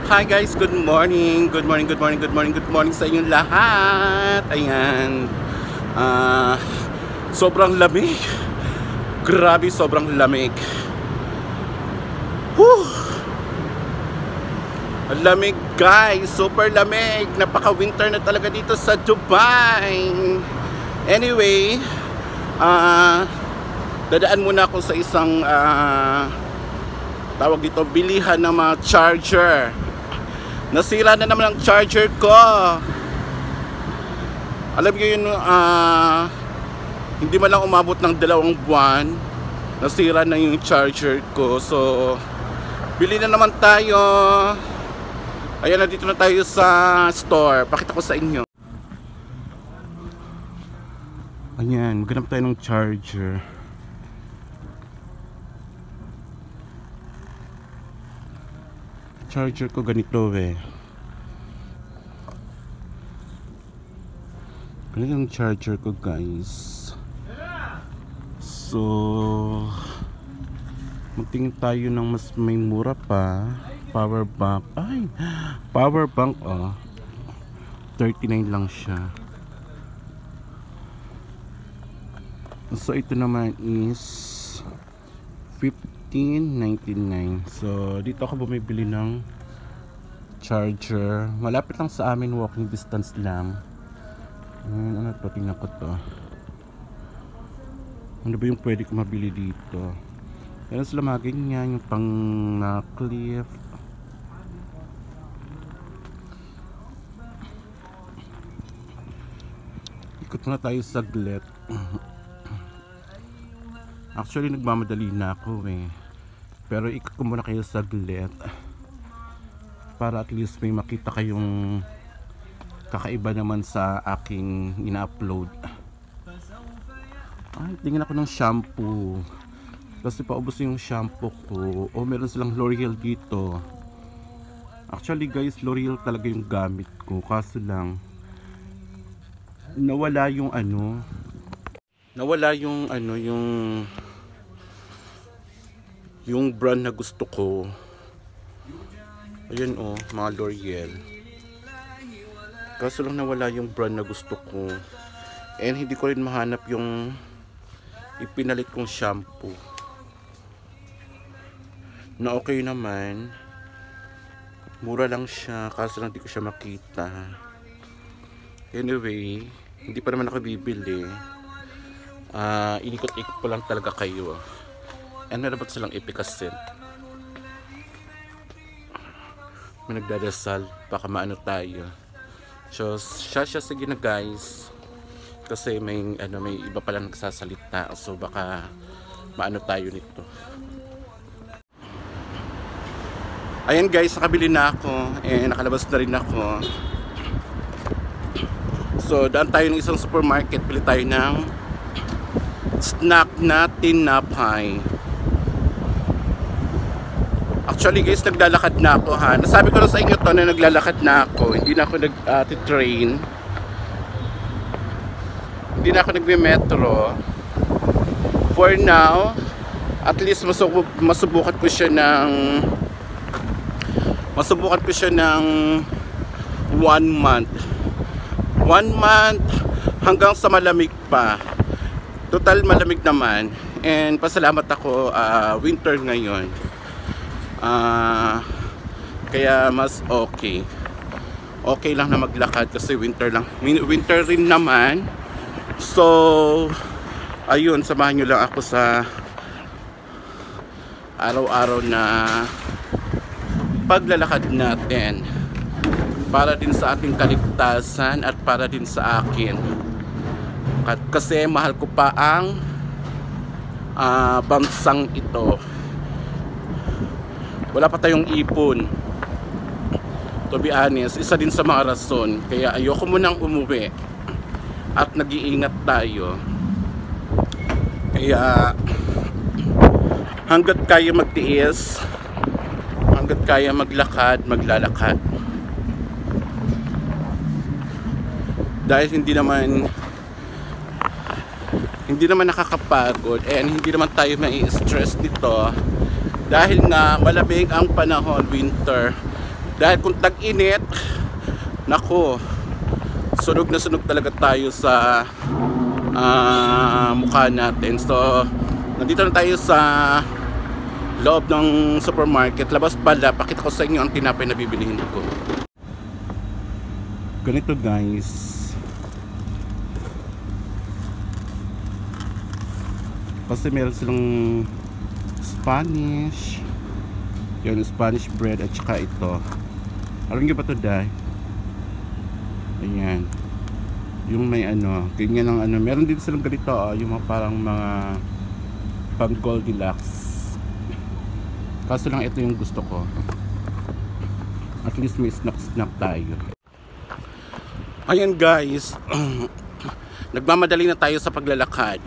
Hi guys, good morning. Good morning, good morning, good morning, good morning sa inyong lahat. Ayan. Sobrang lamig. Grabe, sobrang lamig. Whew. Lamig guys, super lamig. Napaka-winter na talaga dito sa Dubai. Anyway, dadaan muna ako sa isang tawag dito, bilihan ng mga charger. Nasira na naman ang charger ko. Alam niyo yun, hindi man lang umabot ng 2 buwan, nasira na yung charger ko. So bili na naman tayo. Ayan, nandito na tayo sa store. Pakita ko sa inyo. Ayan, maghanap tayo ng charger. Charger ko ganito ganito yung charger ko guys. So magtingin tayo ng mas may mura pa. Power bank, ay power bank, 39 lang siya. So ito naman is 15.99. So dito ako bumibili ng charger. Malapit lang sa amin, walking distance lang. Ano to? Tingnan ko to. Ano ba yung pwede ko mabili dito? Yan sila mga ganyan, yung pang cliff. Ikot na tayo saglit. Actually nagmamadali na ako pero ikot ko muna kayo saglit para at least may makita kayong kakaiba naman sa aking ina-upload. Ay, tingin ako ng shampoo kasi paubos yung shampoo ko. Meron silang L'Oreal dito. Actually guys, L'Oreal talaga yung gamit ko, kaso lang nawala yung yung brand na gusto ko. Ayan mga L'Oreal. Kaso lang nawala yung brand na gusto ko. And hindi ko rin mahanap yung ipinalit kong shampoo na okay naman. Mura lang siya, kaso lang hindi ko siya makita. Anyway, hindi pa naman ako bibili. Inikot-ikot po lang talaga kayo. And meron ba silang ipikasin? May nagdadasal, baka maano tayo. So siya sige na guys, kasi may iba pala nagsasalita, so baka maano tayo nito. Ayan guys, nakabili na ako nakalabas na rin ako. So daan tayo ng isang supermarket, bili tayo ng snack na tinapay. Actually guys, naglalakad na ako Nasabi ko na sa inyo to na naglalakad na ako. Hindi na ako nag-train. Hindi na ako nagme-metro. For now, at least masubukan ko siya ng 1 month. 1 month hanggang sa malamig pa. Total malamig naman. And pasalamat ako, winter ngayon. Kaya mas okay lang na maglakad kasi winter rin naman. So ayun, samahan nyo lang ako sa araw-araw na paglalakad natin para din sa ating kaligtasan at para din sa akin, kasi mahal ko pa ang bansang ito. Wala pa tayong ipon, to be honest. Isa din sa mga rason kaya ayoko munang umuwi at nag-iingat tayo. Kaya hanggat kaya magtiis, hanggat kaya maglalakad. Dahil hindi naman nakakapagod and hindi naman tayo mai-stress dito dahil nga malamig ang panahon, winter. Dahil kung tag-init, nako, sunog na sunog talaga tayo sa mukha natin. So nandito na tayo sa loob ng supermarket. Labas pala, pakita ko sa inyo ang tinapay na bibilihin ko. Ganito guys, kasi meron silang Spanish, yung Spanish bread at saka ito. Alam niyo ba ito, Day? Ayan, yung may ano, ganyan ang ano. Meron din silang ganito, yung mga parang mga pang Goldilocks. Kaso lang ito yung gusto ko. At least may snack tayo. Ayan guys, nagmamadali na tayo sa paglalakad.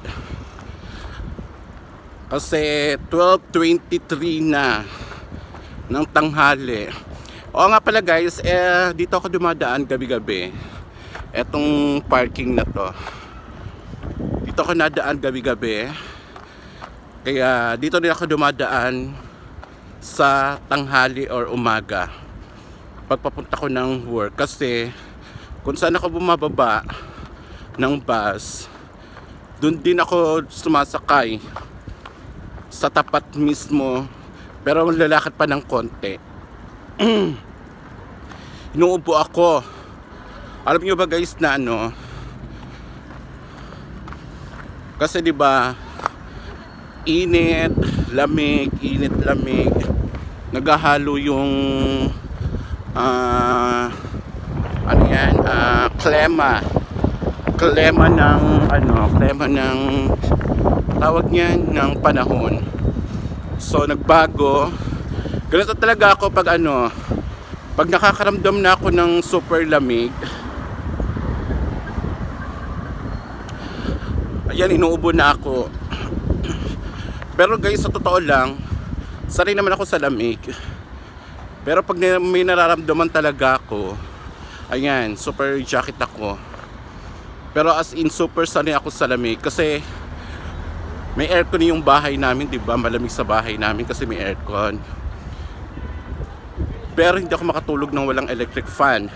Kasi 12:23 na ng tanghali. Oo nga pala guys, dito ako dumadaan gabi-gabi. Etong parking na to, dito ako nadaan gabi-gabi. Kaya dito rin ako dumadaan sa tanghali or umaga pagpapunta ko ng work. Kasi kung saan ako bumababa ng bus, dun din ako sumasakay sa tapat mismo, pero lalakad pa ng konti. Inuubo ako. Alam niyo ba guys na ano, kasi di ba init, lamig, naghahalo yung ano yan, klema ng ano, klema ng tawag niyan, ng panahon. So nagbago. Ganito talaga ako pag ano, pag nakakaramdam na ako ng super lamig. Ayan, inuubo na ako. Pero guys, sa totoo lang, sanay naman ako sa lamig. Pero pag may nararamdaman talaga ako, ayan, super jacket ako. Pero as in, super sanay ako sa lamig. Kasi may aircon yung bahay namin, diba? Malamig sa bahay namin kasi may aircon. Pero hindi ako makatulog ng walang electric fan.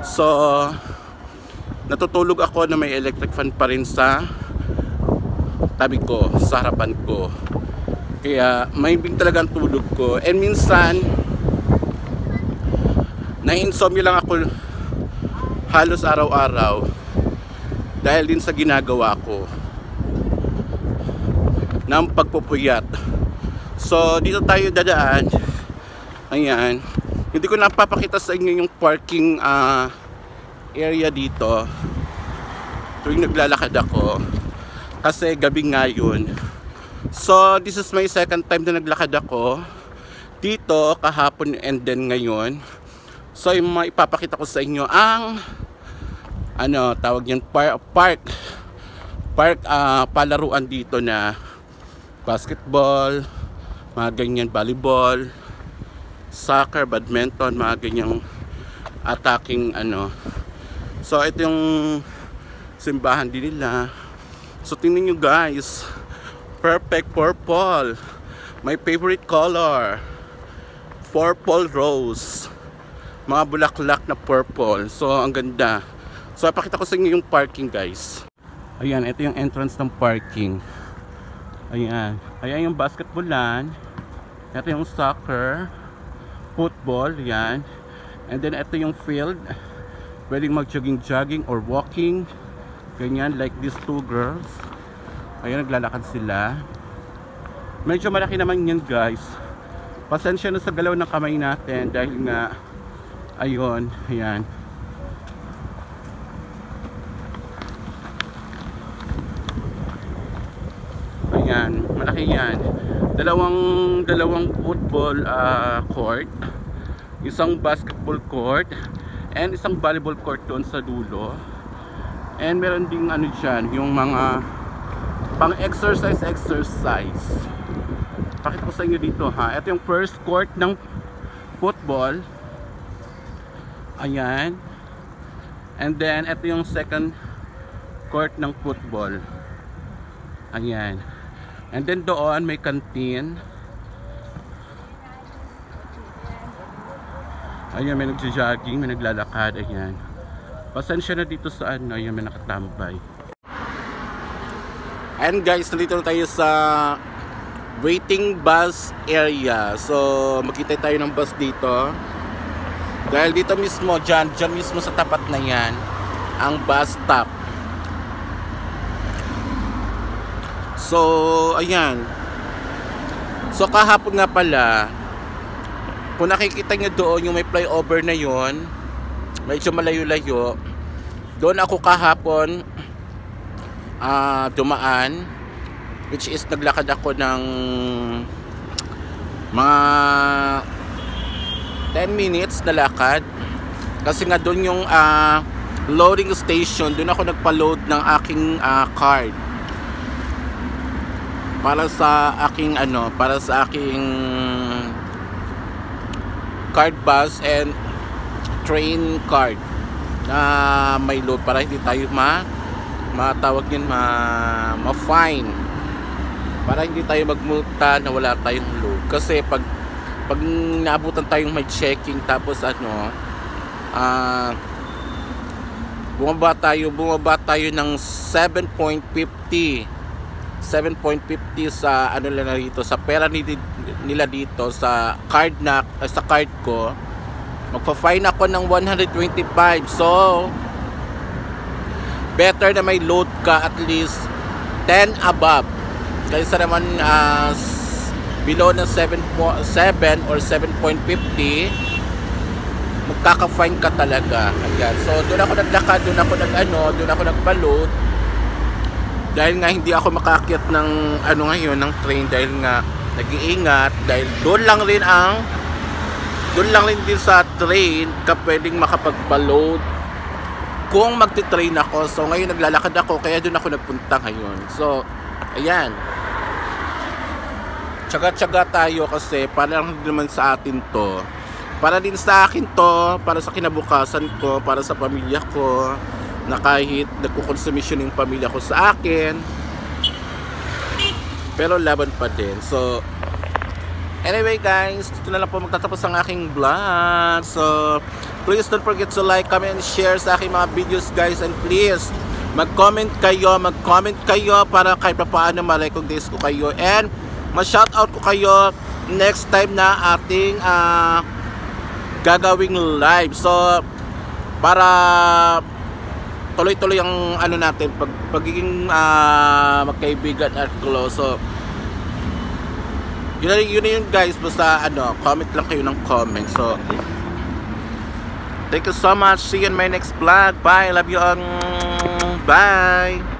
So natutulog ako na may electric fan pa rin sa tabi ko, sa harapan ko. Kaya mahimbing talaga ang tulog ko. And minsan na-insomnia lang ako halos araw-araw dahil din sa ginagawa ko ng pagpupuyat. So dito tayo dadaan. Ayan, hindi ko napapakita sa inyo yung parking area dito tuwing naglalakad ako kasi gabi ngayon. So this is my second time na naglakad ako dito kahapon and then ngayon. So yung ipapakita ko sa inyo ang ano tawag yan, park palaruan dito na basketball, mga ganyan, volleyball, soccer, badminton, mga ganyang attacking ano. So ito yung simbahan din nila. So tingnan nyo guys, perfect purple, my favorite color, purple rose, mga bulaklak na purple. So ang ganda. So ipakita ko sa inyo yung parking guys. Ayan, ito yung entrance ng parking. Ayan, ayan yung basketballan, ito yung soccer, football, yan. And then ito yung field, pwedeng mag-jogging or walking, ganyan, like these two girls. Ayan, naglalakad sila. Medyo malaki naman yan guys. Pasensya na sa galaw ng kamay natin dahil nga ayun, ayan. Ayan, malaki yan. Dalawang football court, isang basketball court, and isang volleyball court doon sa dulo. And meron ding ano dyan, yung mga pang exercise. Pakita ko sa inyo dito ha. Ito yung first court ng football. Ayan. And then ito yung second court ng football. Ayan. And then doon may canteen. Ayan, may nagja-jogging, may naglalakad. Ayan. Pasensya na dito sa ano. Ayan, may nakatambay. Ayan guys, nandito na tayo sa waiting bus area. So, makita tayo ng bus dito. Dahil dito mismo, dyan mismo sa tapat na yan, ang bus stop. So, ayan. So, kahapon nga pala, kung nakikita nyo doon, yung may flyover na yon, medyo malayo-layo, doon ako kahapon dumaan, which is naglakad ako ng mga 10 minutes na lakad. Kasi nga doon yung loading station, doon ako nagpa-load ng aking card. Para sa aking card bus and train card na may load para hindi tayo matawag yun, ma-fine, para hindi tayo magmulta na wala tayong load. Kasi pag naabutan tayong may checking tapos bumaba tayo ng 7.50 sa ano lang dito, sa pera nila dito sa card sa card ko, magpa-fine ako ng 125. So better na may load ka at least 10 above kaysa naman below na 7 or 7.50 magkaka-fine ka talaga. Ayan. So doon ako naglakad, doon ako nagpa-load. Dahil nga hindi ako makaakyat ng ngayon ng train, dahil nga nag-iingat, dahil doon lang din sa train ka pwedeng makapagpa-load kung magti-train ako. So ngayon naglalakad ako, kaya doon ako nagpunta ngayon. So ayan, tsaga-tsaga tayo kasi para lang naman sa atin to, para din sa akin to, para sa kinabukasan ko, para sa pamilya ko, na kahit nagkukonsumisyon yung pamilya ko sa akin, pero laban pa din. So anyway guys, dito na lang po magtatapos ang aking vlog. So please don't forget to like, comment, and share sa aking mga videos guys. And please mag-comment kayo para kahit pa paano ma-recognize ko kayo and ma-shoutout ko kayo next time na ating gagawing live. So para tuloy-tuloy ang natin, pagiging magkaibigan at close. So yun guys, basta comment lang kayo ng comment. So thank you so much, see you in my next vlog. Bye, love you all, bye.